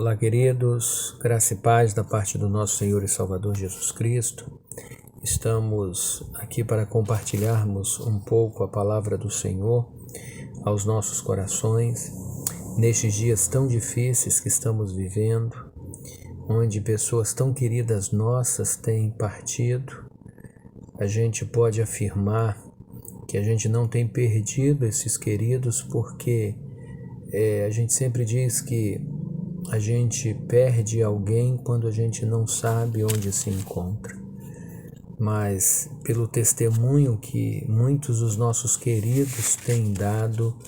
Olá, queridos, graça e paz da parte do nosso Senhor e Salvador Jesus Cristo. Estamos aqui para compartilharmos um pouco a palavra do Senhor aos nossos corações, nestes dias tão difíceis que estamos vivendo, onde pessoas tão queridas nossas têm partido. A gente pode afirmar que a gente não tem perdido esses queridos porque a gente sempre diz que a gente perde alguém quando a gente não sabe onde se encontra. Mas pelo testemunho que muitos dos nossos queridos têm dado,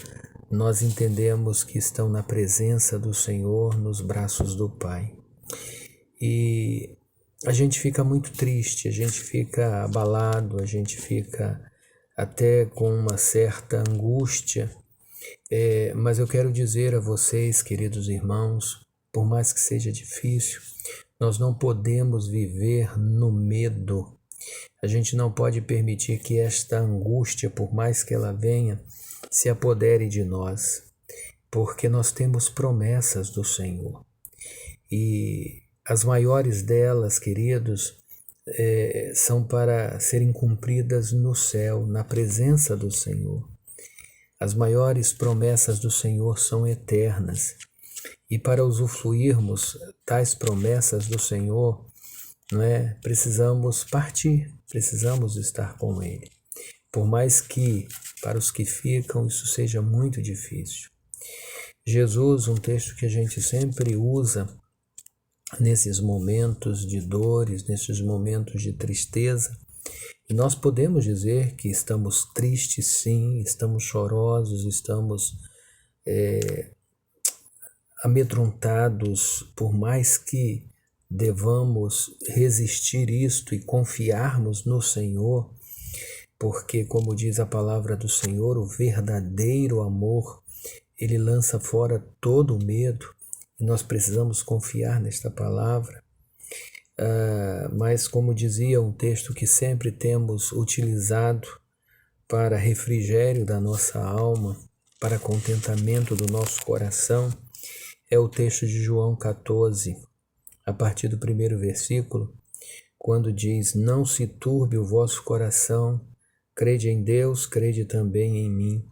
nós entendemos que estão na presença do Senhor, nos braços do Pai. E a gente fica muito triste, a gente fica abalado, a gente fica até com uma certa angústia. Mas eu quero dizer a vocês, queridos irmãos, por mais que seja difícil, nós não podemos viver no medo. A gente não pode permitir que esta angústia, por mais que ela venha, se apodere de nós, porque nós temos promessas do Senhor. E as maiores delas, queridos, são para serem cumpridas no céu, na presença do Senhor. As maiores promessas do Senhor são eternas. E para usufruirmos tais promessas do Senhor, precisamos partir, precisamos estar com Ele. Por mais que para os que ficam isso seja muito difícil. Jesus, um texto que a gente sempre usa nesses momentos de dores, nesses momentos de tristeza, e nós podemos dizer que estamos tristes sim, estamos chorosos, estamos amedrontados, por mais que devamos resistir isto e confiarmos no Senhor, porque, como diz a palavra do Senhor, o verdadeiro amor, ele lança fora todo o medo, e nós precisamos confiar nesta palavra. Mas, como dizia um texto que sempre temos utilizado para refrigério da nossa alma, para contentamento do nosso coração, é o texto de João 14, a partir do primeiro versículo, quando diz: "Não se turbe o vosso coração, crede em Deus, crede também em mim,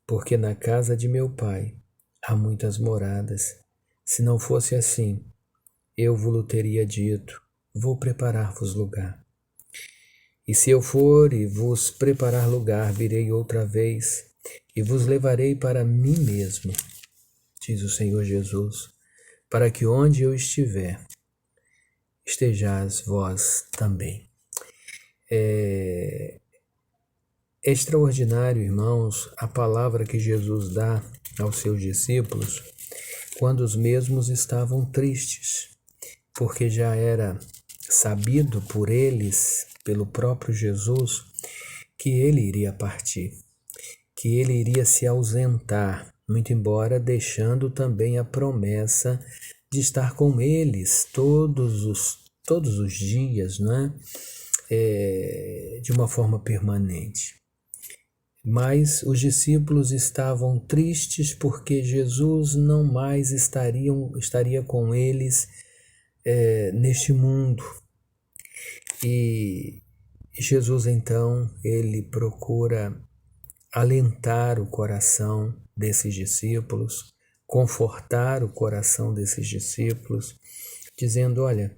porque na casa de meu Pai há muitas moradas. Se não fosse assim, eu vos teria dito, vou preparar-vos lugar. E se eu for e vos preparar lugar, virei outra vez e vos levarei para mim mesmo, diz o Senhor Jesus, para que onde eu estiver, estejais vós também." É extraordinário, irmãos, a palavra que Jesus dá aos seus discípulos quando os mesmos estavam tristes, porque já era sabido por eles, pelo próprio Jesus, que ele iria partir, que ele iria se ausentar, muito embora deixando também a promessa de estar com eles todos os dias, de uma forma permanente. Mas os discípulos estavam tristes porque Jesus não mais estaria com eles neste mundo. E Jesus, então, ele procura alentar o coração desses discípulos, confortar o coração desses discípulos, dizendo: olha,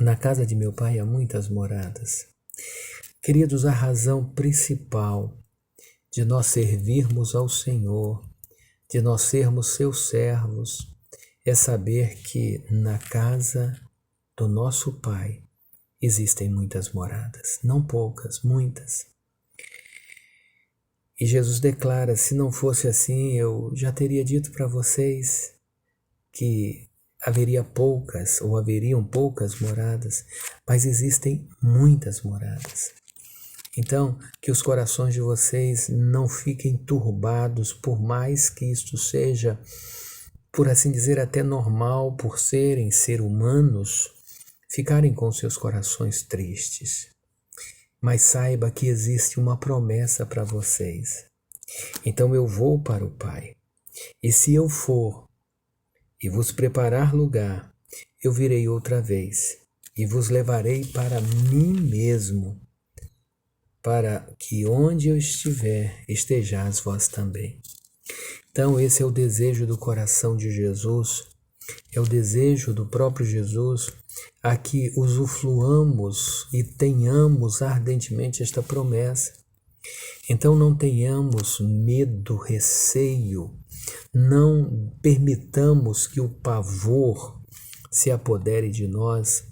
na casa de meu Pai há muitas moradas. Queridos, a razão principal de nós servirmos ao Senhor, de nós sermos seus servos, é saber que na casa do nosso Pai existem muitas moradas, não poucas, muitas. E Jesus declara: se não fosse assim, eu já teria dito para vocês que haveriam poucas moradas, mas existem muitas moradas. Então, que os corações de vocês não fiquem turbados, por mais que isto seja, por assim dizer, até normal, por serem ser humanos, ficarem com seus corações tristes. Mas saiba que existe uma promessa para vocês. Então eu vou para o Pai. E se eu for e vos preparar lugar, eu virei outra vez e vos levarei para mim mesmo, para que onde eu estiver, estejais vós também. Então esse é o desejo do coração de Jesus, é o desejo do próprio Jesus a que usufruamos e tenhamos ardentemente esta promessa. Então não tenhamos medo, receio, não permitamos que o pavor se apodere de nós,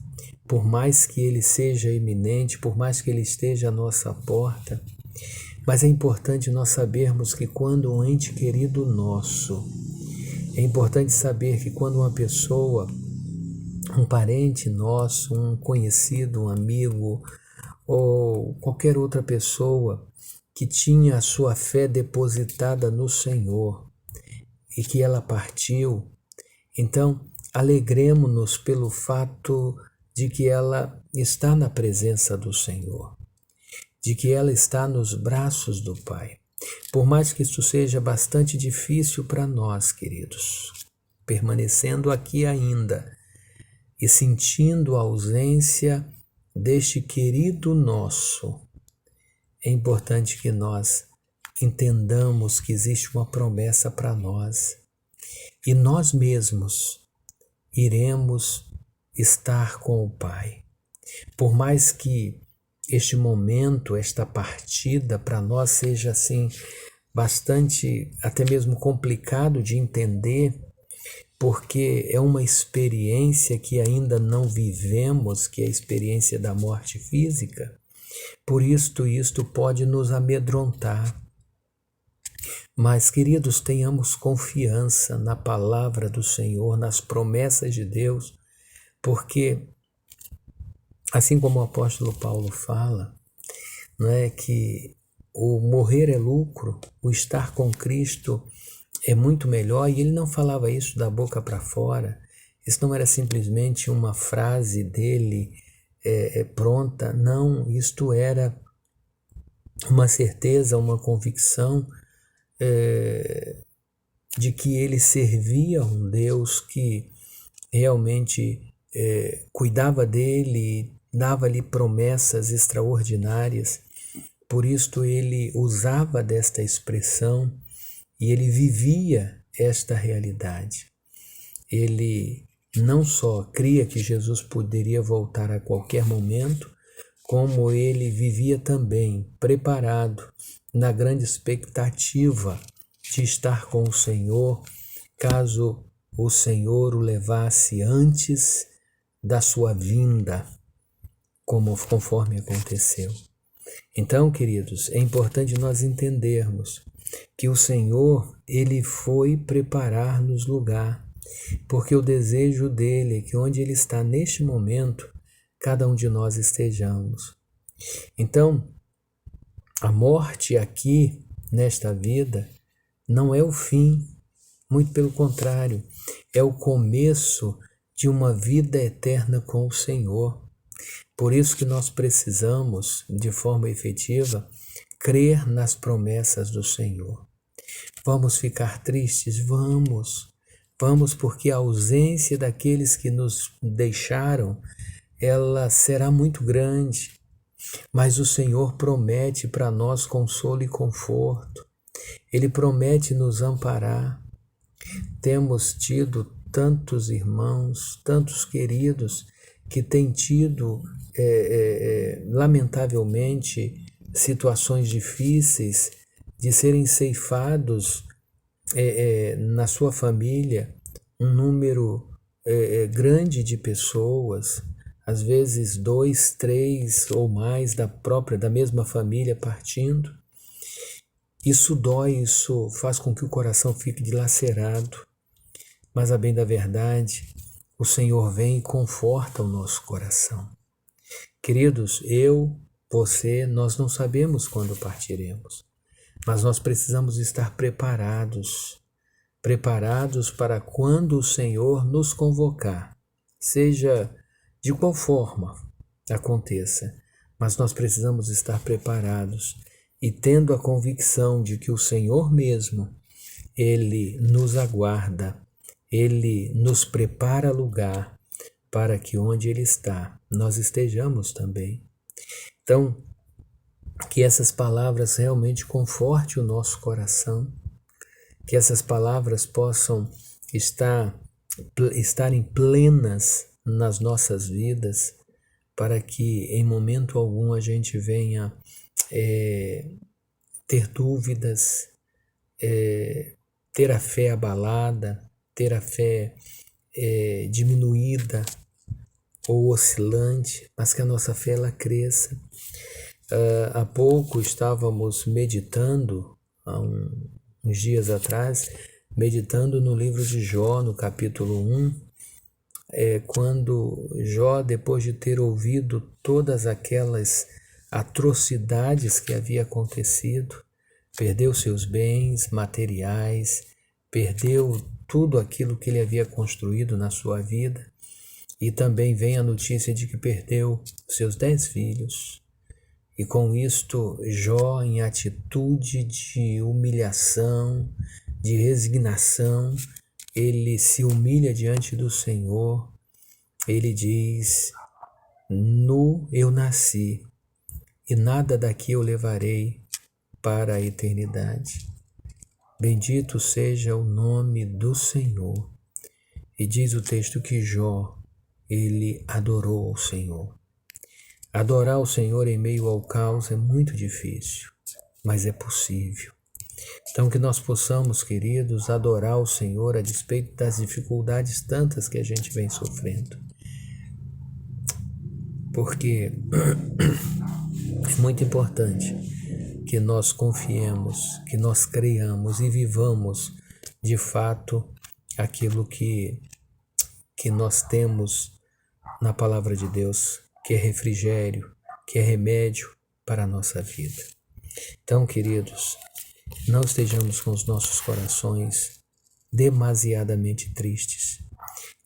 por mais que ele seja iminente, por mais que ele esteja à nossa porta. Mas é importante nós sabermos que quando um ente querido nosso, é importante saber que quando uma pessoa, um parente nosso, um conhecido, um amigo ou qualquer outra pessoa que tinha a sua fé depositada no Senhor e que ela partiu, então alegremo-nos pelo fato de que ela está na presença do Senhor, de que ela está nos braços do Pai. Por mais que isso seja bastante difícil para nós, queridos, permanecendo aqui ainda e sentindo a ausência deste querido nosso, é importante que nós entendamos que existe uma promessa para nós e nós mesmos iremos estar com o Pai. Por mais que este momento, esta partida para nós seja assim bastante até mesmo complicado de entender, porque é uma experiência que ainda não vivemos, que é a experiência da morte física. Por isto pode nos amedrontar. Mas, queridos, tenhamos confiança na palavra do Senhor, nas promessas de Deus, porque assim como o apóstolo Paulo fala, não é, que o morrer é lucro, o estar com Cristo é muito melhor, e ele não falava isso da boca para fora, isso não era simplesmente uma frase dele pronta, não, isto era uma certeza, uma convicção de que ele servia um Deus que realmente cuidava dele, dava-lhe promessas extraordinárias. Por isto ele usava desta expressão e ele vivia esta realidade. Ele não só cria que Jesus poderia voltar a qualquer momento, como ele vivia também preparado na grande expectativa de estar com o Senhor, caso o Senhor o levasse antes da sua vinda, conforme aconteceu. Então, queridos, é importante nós entendermos que o Senhor, ele foi preparar-nos lugar, porque o desejo dele é que onde ele está neste momento, cada um de nós estejamos. Então, a morte aqui, nesta vida, não é o fim, muito pelo contrário, é o começo de uma vida eterna com o Senhor. Por isso que nós precisamos, de forma efetiva, crer nas promessas do Senhor. Vamos ficar tristes? Vamos. Vamos, porque a ausência daqueles que nos deixaram, ela será muito grande. Mas o Senhor promete para nós consolo e conforto. Ele promete nos amparar. Temos tido tantos irmãos, tantos queridos que têm tido, lamentavelmente, situações difíceis de serem ceifados na sua família, um número grande de pessoas, às vezes 2, 3 ou mais da mesma família partindo. Isso dói, isso faz com que o coração fique dilacerado, mas a bem da verdade, o Senhor vem e conforta o nosso coração. Queridos, você, nós não sabemos quando partiremos, mas nós precisamos estar preparados para quando o Senhor nos convocar, seja de qual forma aconteça, mas nós precisamos estar preparados e tendo a convicção de que o Senhor mesmo, Ele nos aguarda, Ele nos prepara lugar para que onde Ele está, nós estejamos também. Então, que essas palavras realmente confortem o nosso coração, que essas palavras possam estarem plenas nas nossas vidas, para que em momento algum a gente venha ter dúvidas, ter a fé abalada, ter a fé diminuída ou oscilante, mas que a nossa fé ela cresça. Há pouco estávamos meditando, há uns dias atrás, meditando no livro de Jó, no capítulo 1, quando Jó, depois de ter ouvido todas aquelas atrocidades que havia acontecido, perdeu seus bens materiais, perdeu tudo aquilo que ele havia construído na sua vida, e também vem a notícia de que perdeu seus 10 filhos. E com isto, Jó, em atitude de humilhação, de resignação, ele se humilha diante do Senhor. Ele diz: nu eu nasci, e nada daqui eu levarei para a eternidade. Bendito seja o nome do Senhor. E diz o texto que Jó, ele adorou o Senhor. Adorar o Senhor em meio ao caos é muito difícil, mas é possível. Então que nós possamos, queridos, adorar o Senhor a despeito das dificuldades tantas que a gente vem sofrendo. Porque é muito importante que nós confiemos, que nós creiamos e vivamos de fato aquilo que nós temos na palavra de Deus, que é refrigério, que é remédio para a nossa vida. Então, queridos, não estejamos com os nossos corações demasiadamente tristes.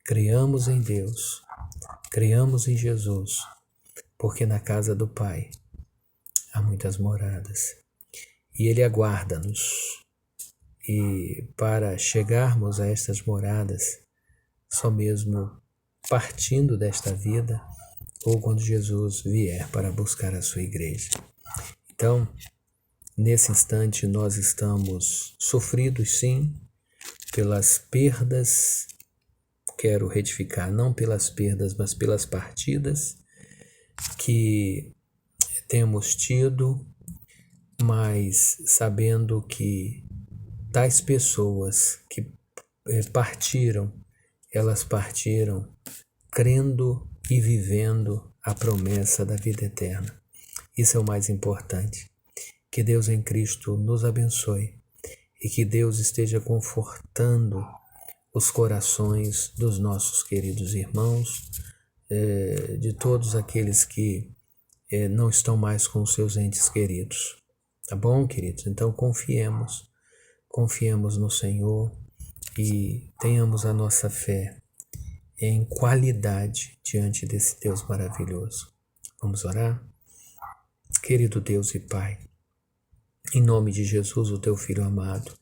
Creiamos em Deus, creiamos em Jesus, porque na casa do Pai há muitas moradas e Ele aguarda-nos. E para chegarmos a estas moradas, só mesmo partindo desta vida ou quando Jesus vier para buscar a sua igreja. Então, nesse instante nós estamos sofridos sim pelas perdas, quero retificar, não pelas perdas, mas pelas partidas que temos tido, mas sabendo que tais pessoas que partiram, elas partiram crendo e vivendo a promessa da vida eterna. Isso é o mais importante. Que Deus em Cristo nos abençoe e que Deus esteja confortando os corações dos nossos queridos irmãos, de todos aqueles que não estão mais com os seus entes queridos. Tá bom, queridos? Então confiemos no Senhor e tenhamos a nossa fé em qualidade diante desse Deus maravilhoso. Vamos orar? Querido Deus e Pai, em nome de Jesus, o Teu Filho amado,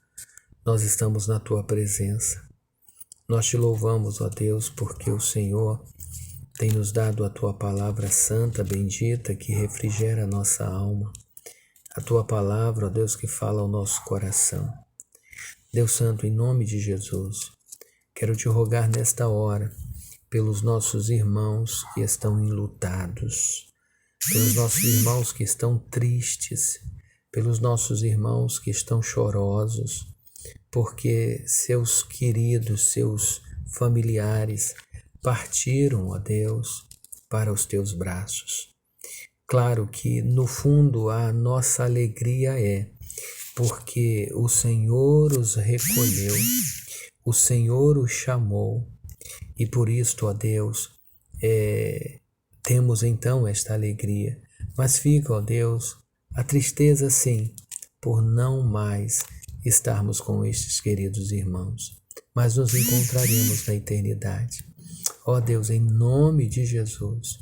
nós estamos na Tua presença. Nós Te louvamos, ó Deus, porque o Senhor tem nos dado a Tua palavra santa, bendita, que refrigera a nossa alma. A Tua palavra, ó Deus, que fala ao nosso coração. Deus Santo, em nome de Jesus, quero Te rogar nesta hora pelos nossos irmãos que estão enlutados, pelos nossos irmãos que estão tristes, pelos nossos irmãos que estão chorosos, porque seus queridos, seus familiares partiram, ó Deus, para os Teus braços. Claro que no fundo a nossa alegria porque o Senhor os recolheu, o Senhor os chamou, e por isto, ó Deus, temos então esta alegria. Mas fica, ó Deus, a tristeza sim, por não mais estarmos com estes queridos irmãos, mas nos encontraremos na eternidade. Ó Deus, em nome de Jesus,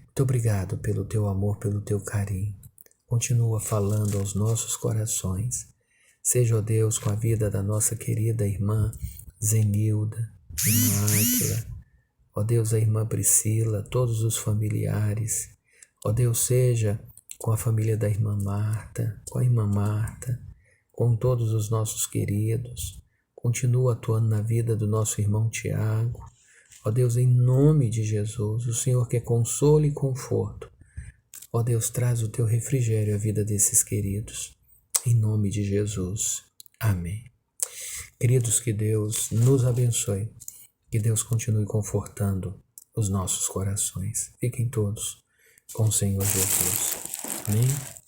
muito obrigado pelo Teu amor, pelo Teu carinho. Continua falando aos nossos corações. Seja, ó Deus, com a vida da nossa querida irmã Zenilda, irmã Áquila, ó Deus, a irmã Priscila, todos os familiares. Ó Deus, seja com a família da irmã Marta, com a irmã Marta, com todos os nossos queridos. Continua atuando na vida do nosso irmão Tiago. Ó Deus, em nome de Jesus, o Senhor que é consolo e conforto. Ó Deus, traz o teu refrigério à vida desses queridos. Em nome de Jesus. Amém. Queridos, que Deus nos abençoe. Que Deus continue confortando os nossos corações. Fiquem todos com o Senhor Jesus. Amém?